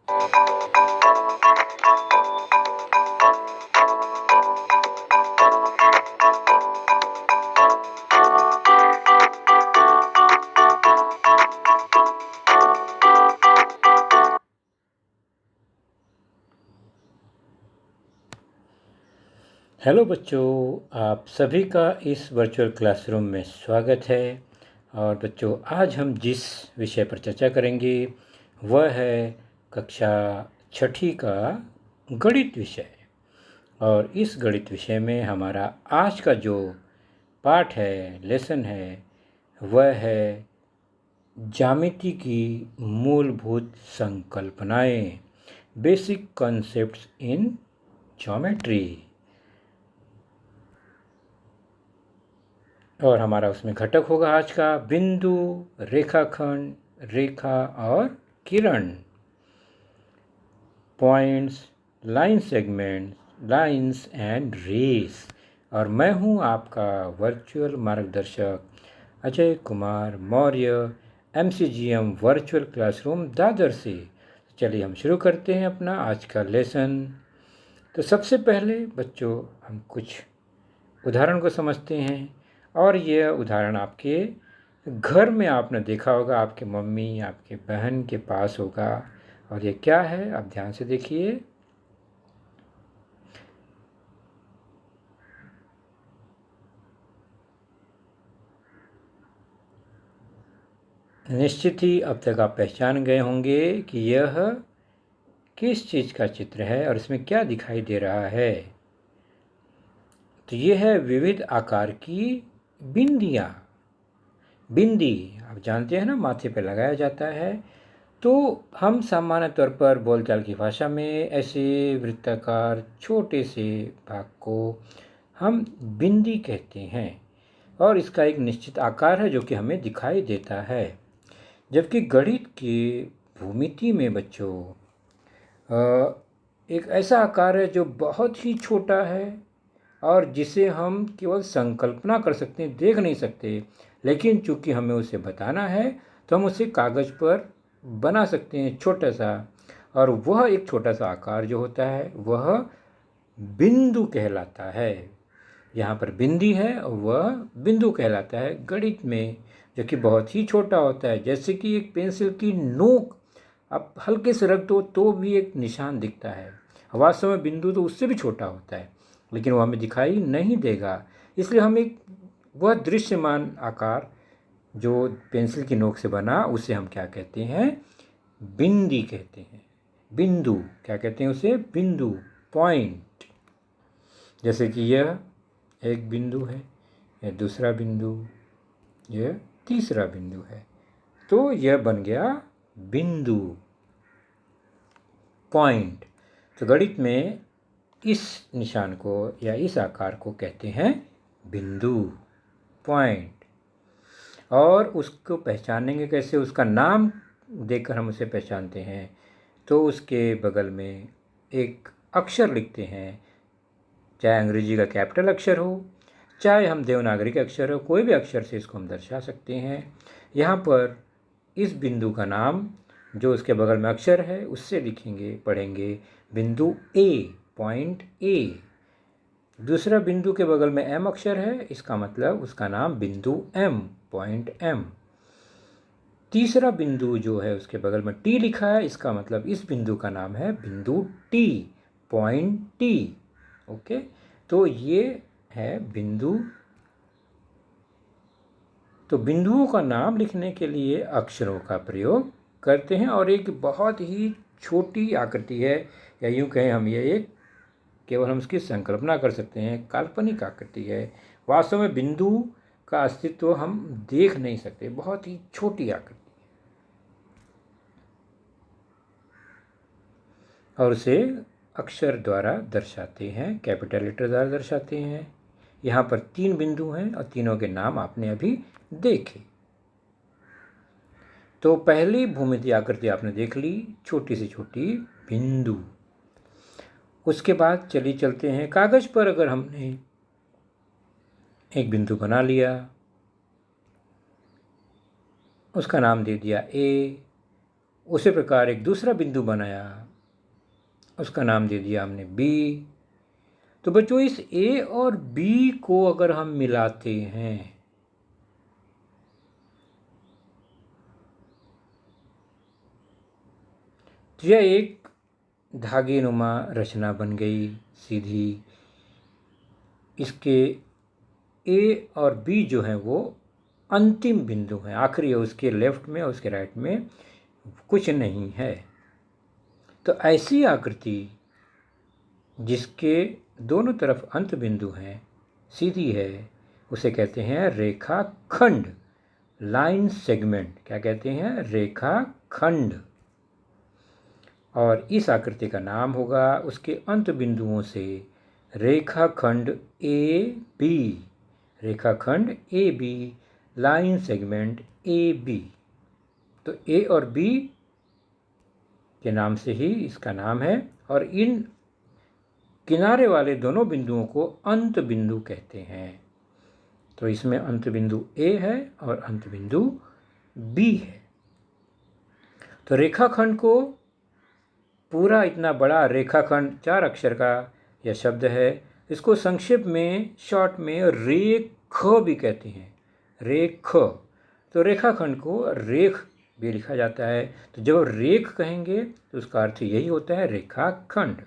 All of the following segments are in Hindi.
हेलो बच्चों, आप सभी का इस वर्चुअल क्लासरूम में स्वागत है। और बच्चों, आज हम जिस विषय पर चर्चा करेंगे वह है कक्षा छठी का गणित विषय। और इस गणित विषय में हमारा आज का जो पाठ है, लेसन है, वह है ज्यामिति की मूलभूत संकल्पनाएं, बेसिक कॉन्सेप्ट्स इन ज्योमेट्री। और हमारा उसमें घटक होगा आज का बिंदु, रेखाखंड, रेखा और किरण, points, line segments, lines and rays. और मैं हूं आपका वर्चुअल मार्गदर्शक Ajay Kumar Maurya, MCGM virtual classroom Dadar से। चलिए हम शुरू करते हैं अपना आज का लेसन। तो सबसे पहले बच्चों हम कुछ उदाहरण को समझते हैं। और यह उदाहरण आपके घर में आपने देखा होगा, आपके मम्मी, आपके बहन के पास होगा। और ये क्या है, आप ध्यान से देखिए। निश्चित ही अब तक आप पहचान गए होंगे कि यह किस चीज़ का चित्र है और इसमें क्या दिखाई दे रहा है। तो ये है विविध आकार की बिंदियाँ। बिंदी आप जानते हैं ना, माथे पे लगाया जाता है। तो हम सामान्य तौर पर बोलचाल की भाषा में ऐसे वृत्ताकार छोटे से भाग को हम बिंदी कहते हैं। और इसका एक निश्चित आकार है जो कि हमें दिखाई देता है। जबकि गणित की भूमिति में बच्चों एक ऐसा आकार है जो बहुत ही छोटा है और जिसे हम केवल संकल्पना कर सकते हैं, देख नहीं सकते। लेकिन चूंकि हमें उसे बताना है तो हम उसे कागज़ पर बना सकते हैं छोटा सा। और वह एक छोटा सा आकार जो होता है वह बिंदु कहलाता है। यहाँ पर बिंदी है और वह बिंदु कहलाता है गणित में, जो कि बहुत ही छोटा होता है। जैसे कि एक पेंसिल की नोक आप हल्के से रख दो तो भी एक निशान दिखता है। वास्तव में बिंदु तो उससे भी छोटा होता है, लेकिन वो हमें दिखाई नहीं देगा। इसलिए हम एक वह दृश्यमान आकार जो पेंसिल की नोक से बना उसे हम क्या कहते हैं, बिंदी कहते हैं। बिंदु क्या कहते हैं उसे, बिंदु, पॉइंट। जैसे कि यह एक बिंदु है, यह दूसरा बिंदु, यह तीसरा बिंदु है। तो यह बन गया बिंदु, पॉइंट। तो गणित में इस निशान को या इस आकार को कहते हैं बिंदु, पॉइंट। और उसको पहचानेंगे कैसे, उसका नाम देखकर हम उसे पहचानते हैं। तो उसके बगल में एक अक्षर लिखते हैं, चाहे अंग्रेजी का कैपिटल अक्षर हो, चाहे हम देवनागरी का अक्षर हो, कोई भी अक्षर से इसको हम दर्शा सकते हैं। यहाँ पर इस बिंदु का नाम जो उसके बगल में अक्षर है उससे लिखेंगे, पढ़ेंगे बिंदु ए, पॉइंट ए। दूसरा बिंदु के बगल में एम अक्षर है, इसका मतलब उसका नाम बिंदु एम, पॉइंट एम। तीसरा बिंदु जो है उसके बगल में टी लिखा है, इसका मतलब इस बिंदु का नाम है बिंदु टी, पॉइंट टी। ओके, तो ये है बिंदु। तो बिंदुओं का नाम लिखने के लिए अक्षरों का प्रयोग करते हैं। और एक बहुत ही छोटी आकृति है, या यूँ कहें हम, ये एक केवल हम इसकी संकल्पना कर सकते हैं, काल्पनिक आकृति है। वास्तव में बिंदु का अस्तित्व हम देख नहीं सकते, बहुत ही छोटी आकृति। और उसे अक्षर द्वारा दर्शाते हैं, कैपिटल लेटर द्वारा दर्शाते हैं। यहाँ पर 3 बिंदु हैं और तीनों के नाम आपने अभी देखे। तो पहली भूमिति आकृति आपने देख ली, छोटी से छोटी बिंदु। उसके बाद चलिए चलते हैं कागज पर। अगर हमने एक बिंदु बना लिया, उसका नाम दे दिया ए, उसी प्रकार एक दूसरा बिंदु बनाया, उसका नाम दे दिया हमने बी। तो बच्चों इस ए और बी को अगर हम मिलाते हैं तो यह एक धागे नुमा रचना बन गई सीधी। इसके ए और बी जो हैं वो अंतिम बिंदु हैं, आखिरी है, उसके लेफ्ट में और उसके राइट में कुछ नहीं है। तो ऐसी आकृति जिसके दोनों तरफ अंत बिंदु हैं, सीधी है, उसे कहते हैं रेखाखंड, लाइन सेगमेंट। क्या कहते हैं? रेखाखंड। और इस आकृति का नाम होगा उसके अंत बिंदुओं से रेखाखंड ए बी, रेखाखंड A B, line segment A B. तो ए और बी के नाम से ही इसका नाम है, और इन किनारे वाले दोनों बिंदुओं को अंत बिंदु कहते हैं। तो इसमें अंत बिंदु ए है और अंत बिंदु बी है। तो रेखाखंड को पूरा इतना बड़ा रेखाखंड 4 अक्षर का यह शब्द है, इसको संक्षेप में शॉर्ट में रेख भी कहते हैं, रेख। तो रेखाखंड को रेख भी लिखा जाता है। तो जब रेख कहेंगे तो उसका अर्थ यही होता है रेखाखंड।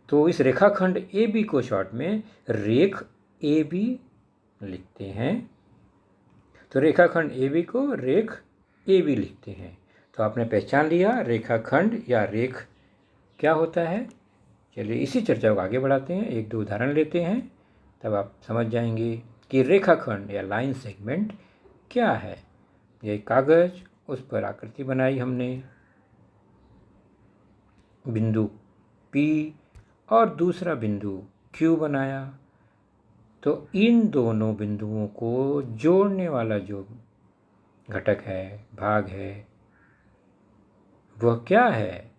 तो इस रेखाखंड ए बी को शॉर्ट में रेख ए बी लिखते हैं। तो रेखाखंड ए बी को रेख ए बी लिखते हैं। तो आपने पहचान लिया रेखाखंड या रेख क्या होता है। चलिए इसी चर्चा को आगे बढ़ाते हैं, एक दो उदाहरण लेते हैं, तब आप समझ जाएंगे कि रेखाखंड या लाइन सेगमेंट क्या है। यह कागज़, उस पर आकृति बनाई हमने, बिंदु P और दूसरा बिंदु Q बनाया। तो इन दोनों बिंदुओं को जोड़ने वाला जो घटक है, भाग है, वह क्या है?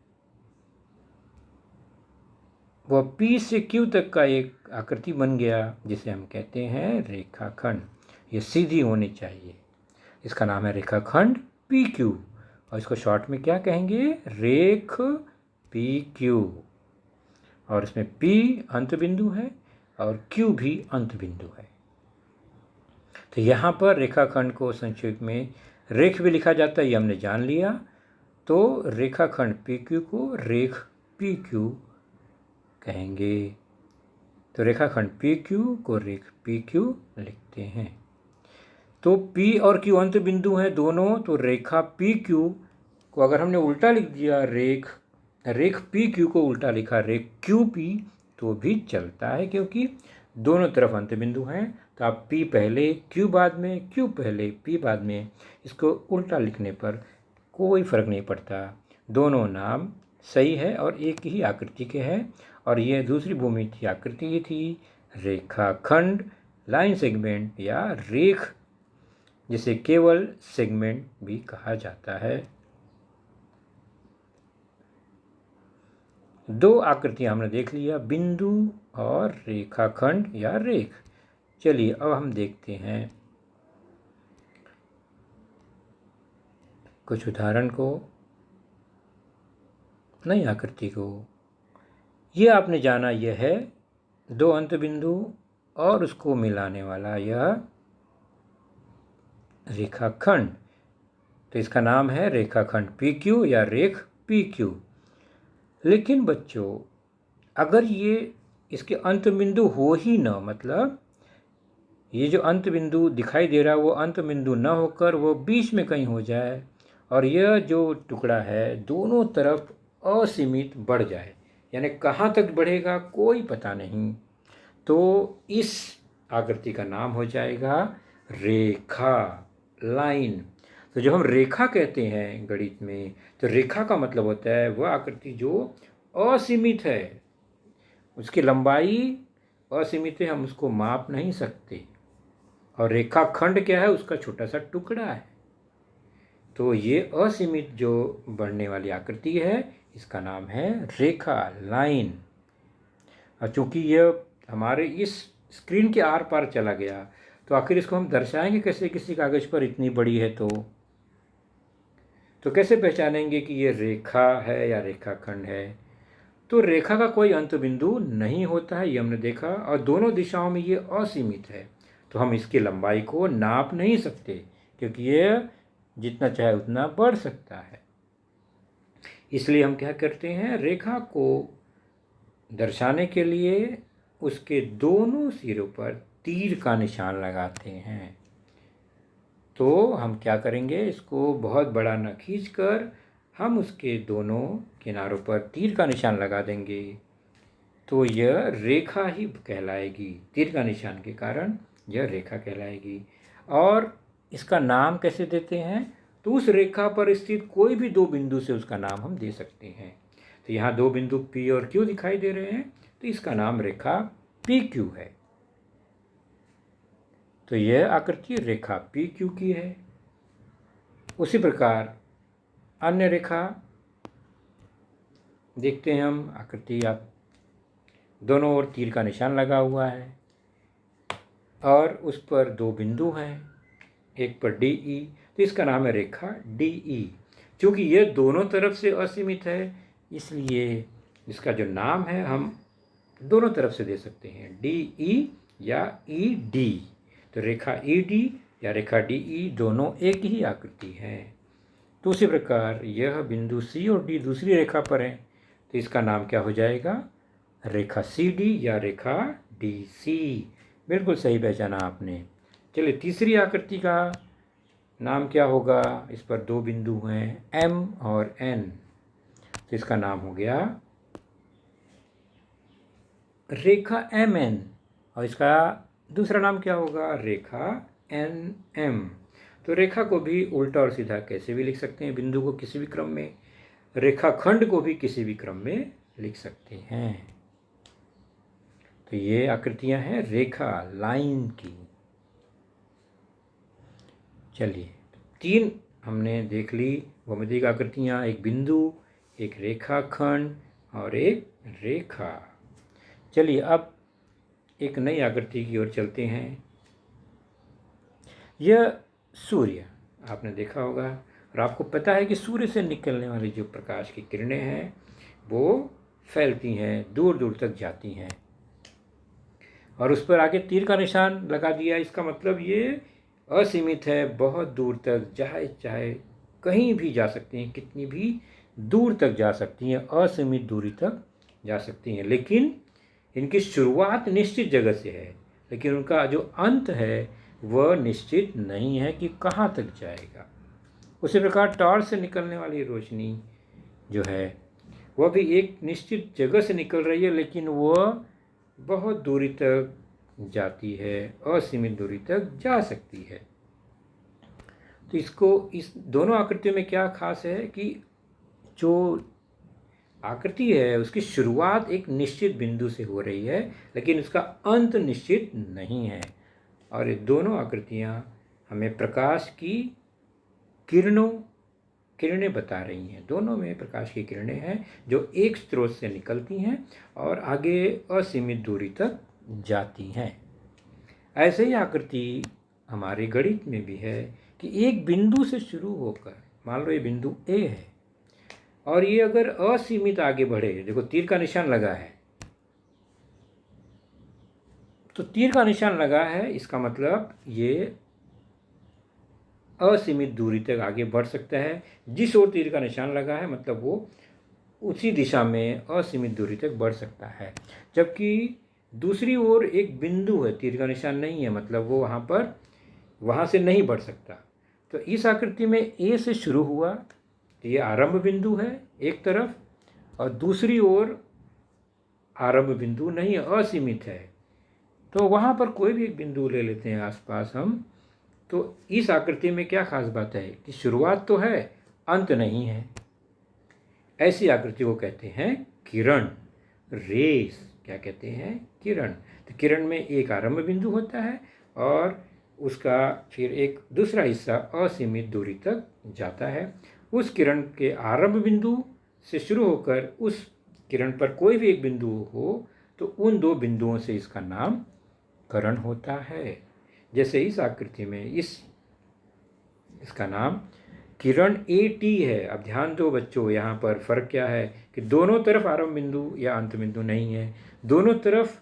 वह P से Q तक का एक आकृति बन गया जिसे हम कहते हैं रेखाखंड। ये सीधी होनी चाहिए, इसका नाम है रेखाखंड PQ, और इसको शॉर्ट में क्या कहेंगे? रेख PQ। और इसमें P अंत बिंदु है और Q भी अंत बिंदु है। तो यहाँ पर रेखाखंड को संक्षेप में रेख भी लिखा जाता है, ये हमने जान लिया। तो रेखाखंड PQ को रेख PQ कहेंगे। तो रेखाखंड PQ को रेख PQ लिखते हैं। तो P और Q अंत बिंदु हैं दोनों, तो रेखा PQ को अगर हमने उल्टा लिख दिया, रेख PQ को उल्टा लिखा रेख QP, तो भी चलता है, क्योंकि दोनों तरफ अंत बिंदु हैं। तो आप P पहले Q बाद में, Q पहले P बाद में, इसको उल्टा लिखने पर कोई फर्क नहीं पड़ता, दोनों नाम सही है और एक ही आकृति के हैं। और ये दूसरी भूमि थी, आकृति ये थी रेखाखंड, लाइन सेगमेंट या रेख, जिसे केवल सेगमेंट भी कहा जाता है। दो आकृतियां हमने देख लिया, बिंदु और रेखाखंड या रेख। चलिए अब हम देखते हैं कुछ उदाहरण को, नई आकृति को। यह आपने जाना, यह है दो अंत बिंदु और उसको मिलाने वाला यह रेखाखंड। तो इसका नाम है रेखाखंड PQ या रेख PQ। लेकिन बच्चों अगर ये इसके अंत बिंदु हो ही न, मतलब ये जो अंत बिंदु दिखाई दे रहा है वो अंत बिंदु न होकर वो बीच में कहीं हो जाए, और यह जो टुकड़ा है दोनों तरफ असीमित बढ़ जाए, यानी कहाँ तक बढ़ेगा कोई पता नहीं, तो इस आकृति का नाम हो जाएगा रेखा, लाइन। तो जब हम रेखा कहते हैं गणित में, तो रेखा का मतलब होता है वह आकृति जो असीमित है, उसकी लंबाई असीमित है, हम उसको माप नहीं सकते। और रेखाखंड क्या है? उसका छोटा सा टुकड़ा है। तो ये असीमित जो बढ़ने वाली आकृति है, इसका नाम है रेखा, लाइन। और चूंकि यह हमारे इस स्क्रीन के आर पार चला गया, तो आखिर इसको हम दर्शाएंगे कैसे किसी कागज़ पर, इतनी बड़ी है तो तो कैसे पहचानेंगे कि ये रेखा है या रेखाखंड है? तो रेखा का कोई अंत बिंदु नहीं होता है, ये हमने देखा, और दोनों दिशाओं में ये असीमित है। तो हम इसकी लंबाई को नाप नहीं सकते, क्योंकि ये जितना चाहे उतना बढ़ सकता है। इसलिए हम क्या करते हैं, रेखा को दर्शाने के लिए उसके दोनों सिरों पर तीर का निशान लगाते हैं। तो हम क्या करेंगे, इसको बहुत बड़ा न खींचकर हम उसके दोनों किनारों पर तीर का निशान लगा देंगे, तो यह रेखा ही कहलाएगी। तीर का निशान के कारण यह रेखा कहलाएगी। और इसका नाम कैसे देते हैं, तो उस रेखा पर स्थित कोई भी दो बिंदु से उसका नाम हम दे सकते हैं। तो यहाँ दो बिंदु P और Q दिखाई दे रहे हैं, तो इसका नाम रेखा PQ है। तो यह आकृति रेखा PQ की है। उसी प्रकार अन्य रेखा देखते हैं हम। आकृति आप दोनों ओर तीर का निशान लगा हुआ है और उस पर दो बिंदु हैं, एक पर DE, तो इसका नाम है रेखा DE। क्योंकि यह दोनों तरफ से असीमित है, इसलिए इसका जो नाम है हम दोनों तरफ से दे सकते हैं, DE या ED। तो रेखा ED या रेखा DE दोनों एक ही आकृति है। तो उसी प्रकार यह बिंदु C और D दूसरी रेखा पर है, तो इसका नाम क्या हो जाएगा, रेखा CD या रेखा DC। बिल्कुल सही पहचाना आपने। चलिए तीसरी आकृति का नाम क्या होगा, इस पर दो बिंदु हैं M और N, तो इसका नाम हो गया रेखा MN, और इसका दूसरा नाम क्या होगा, रेखा NM। तो रेखा को भी उल्टा और सीधा कैसे भी लिख सकते हैं, बिंदु को किसी भी क्रम में, रेखाखंड को भी किसी भी क्रम में लिख सकते हैं। तो ये आकृतियां हैं रेखा, लाइन की। चलिए तीन हमने देख ली भौमितिक आकृतियां, एक बिंदु, एक रेखाखंड और एक रेखा। चलिए अब एक नई आकृति की ओर चलते हैं। यह सूर्य आपने देखा होगा, और आपको पता है कि सूर्य से निकलने वाली जो प्रकाश की किरणें हैं वो फैलती हैं, दूर दूर तक जाती हैं, और उस पर आगे तीर का निशान लगा दिया। इसका मतलब ये असीमित है, बहुत दूर तक चाहे कहीं भी जा सकती हैं, कितनी भी दूर तक जा सकती हैं, असीमित दूरी तक जा सकती हैं। लेकिन इनकी शुरुआत निश्चित जगह से है, लेकिन उनका जो अंत है वह निश्चित नहीं है कि कहाँ तक जाएगा। उसी प्रकार टॉर्च से निकलने वाली रोशनी जो है वह भी एक निश्चित जगह से निकल रही है, लेकिन वह बहुत दूरी तक जाती है, असीमित दूरी तक जा सकती है। तो इस दोनों आकृतियों में क्या खास है कि जो आकृति है उसकी शुरुआत एक निश्चित बिंदु से हो रही है, लेकिन उसका अंत निश्चित नहीं है। और ये दोनों आकृतियाँ हमें प्रकाश की किरणें बता रही हैं। दोनों में प्रकाश की किरणें हैं जो एक स्रोत से निकलती हैं और आगे असीमित दूरी तक जाती हैं। ऐसे ही आकृति हमारे गणित में भी है कि एक बिंदु से शुरू होकर, मान लो ये बिंदु A है, और ये अगर असीमित आगे बढ़े, देखो तीर का निशान लगा है, तो तीर का निशान लगा है इसका मतलब ये असीमित दूरी तक आगे बढ़ सकता है। जिस ओर तीर का निशान लगा है मतलब वो उसी दिशा में असीमित दूरी तक बढ़ सकता है। जबकि दूसरी ओर एक बिंदु है, तीर का निशान नहीं है, मतलब वो वहाँ से नहीं बढ़ सकता। तो इस आकृति में A से शुरू हुआ, तो ये आरंभ बिंदु है एक तरफ, और दूसरी ओर आरंभ बिंदु नहीं है, असीमित है। तो वहाँ पर कोई भी एक बिंदु ले लेते हैं आसपास हम। तो इस आकृति में क्या खास बात है कि शुरुआत तो है, अंत नहीं है। ऐसी आकृति को कहते हैं किरण, रेस। क्या कहते हैं, किरण। तो किरण में एक आरंभ बिंदु होता है और उसका फिर एक दूसरा हिस्सा असीमित दूरी तक जाता है। उस किरण के आरंभ बिंदु से शुरू होकर उस किरण पर कोई भी एक बिंदु हो तो उन दो बिंदुओं से इसका नाम करण होता है। जैसे इस आकृति में इसका नाम किरण ए टी है। अब ध्यान दो बच्चों, यहाँ पर फ़र्क क्या है कि दोनों तरफ आरंभ बिंदु या अंत बिंदु नहीं है, दोनों तरफ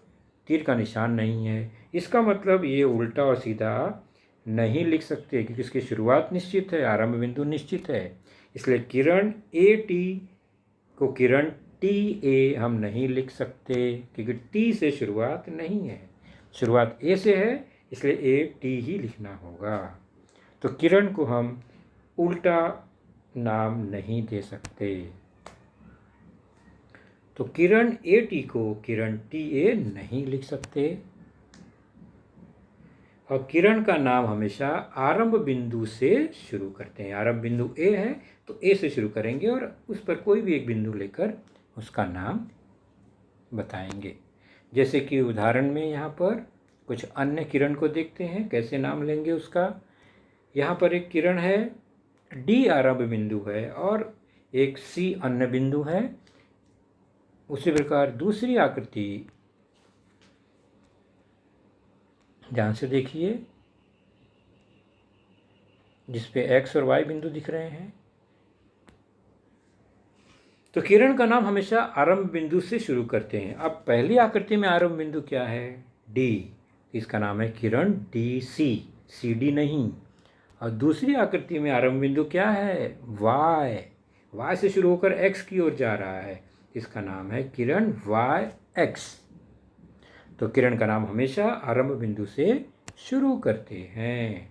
तीर का निशान नहीं है। इसका मतलब ये उल्टा और सीधा नहीं लिख सकते क्योंकि इसकी शुरुआत निश्चित है, आरंभ बिंदु निश्चित है। इसलिए किरण ए टी को किरण टी ए हम नहीं लिख सकते क्योंकि टी से शुरुआत नहीं है, शुरुआत ए से है, इसलिए ए टी ही लिखना होगा। तो किरण को हम उल्टा नाम नहीं दे सकते। तो किरण ए टी को किरण टी ए नहीं लिख सकते। और किरण का नाम हमेशा आरंभ बिंदु से शुरू करते हैं। आरंभ बिंदु ए है तो ए से शुरू करेंगे और उस पर कोई भी एक बिंदु लेकर उसका नाम बताएंगे। जैसे कि उदाहरण में यहाँ पर कुछ अन्य किरण को देखते हैं कैसे नाम लेंगे उसका। यहाँ पर एक किरण है, डी आरंभ बिंदु है और एक सी अन्य बिंदु है। उसी प्रकार दूसरी आकृति ध्यान से देखिए जिसपे एक्स और वाई बिंदु दिख रहे हैं। तो किरण का नाम हमेशा आरंभ बिंदु से शुरू करते हैं। अब पहली आकृति में आरंभ बिंदु क्या है? डी, इसका नाम है किरण डी सी, सी डी नहीं। और दूसरी आकृति में आरंभ बिंदु क्या है? वाई, वाई से शुरू होकर एक्स की ओर जा रहा है, इसका नाम है किरण वाई एक्स। तो किरण का नाम हमेशा आरंभ बिंदु से शुरू करते हैं।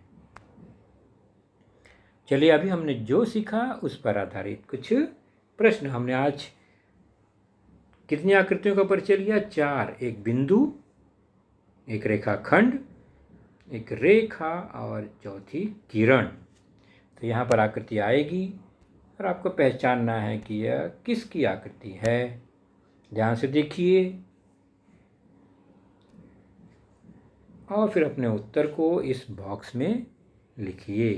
चलिए अभी हमने जो सीखा उस पर आधारित कुछ प्रश्न। हमने आज कितनी आकृतियों का परिचय लिया? 4। एक बिंदु, एक रेखाखंड, एक रेखा और चौथी किरण। तो यहाँ पर आकृति आएगी और आपको पहचानना है कि यह किसकी आकृति है। ध्यान से देखिए और फिर अपने उत्तर को इस बॉक्स में लिखिए।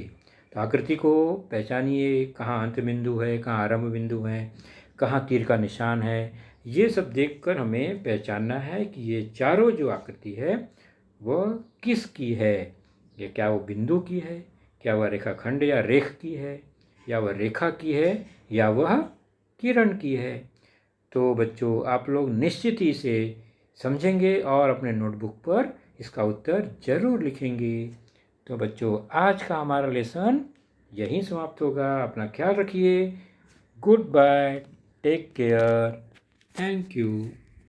तो आकृति को पहचानिए, कहाँ अंत बिंदु है, कहाँ आरंभ बिंदु है, कहाँ तीर का निशान है। ये सब देखकर हमें पहचानना है कि ये चारों जो आकृति है वह किसकी है। ये क्या वो बिंदु की है, क्या वह रेखाखंड या रेख की है, या वह रेखा की है, या वह किरण की है। तो बच्चों आप लोग निश्चित ही इसे समझेंगे और अपने नोटबुक पर इसका उत्तर ज़रूर लिखेंगे। तो बच्चों आज का हमारा लेसन यहीं समाप्त होगा। अपना ख्याल रखिए। Good bye, take care, thank you.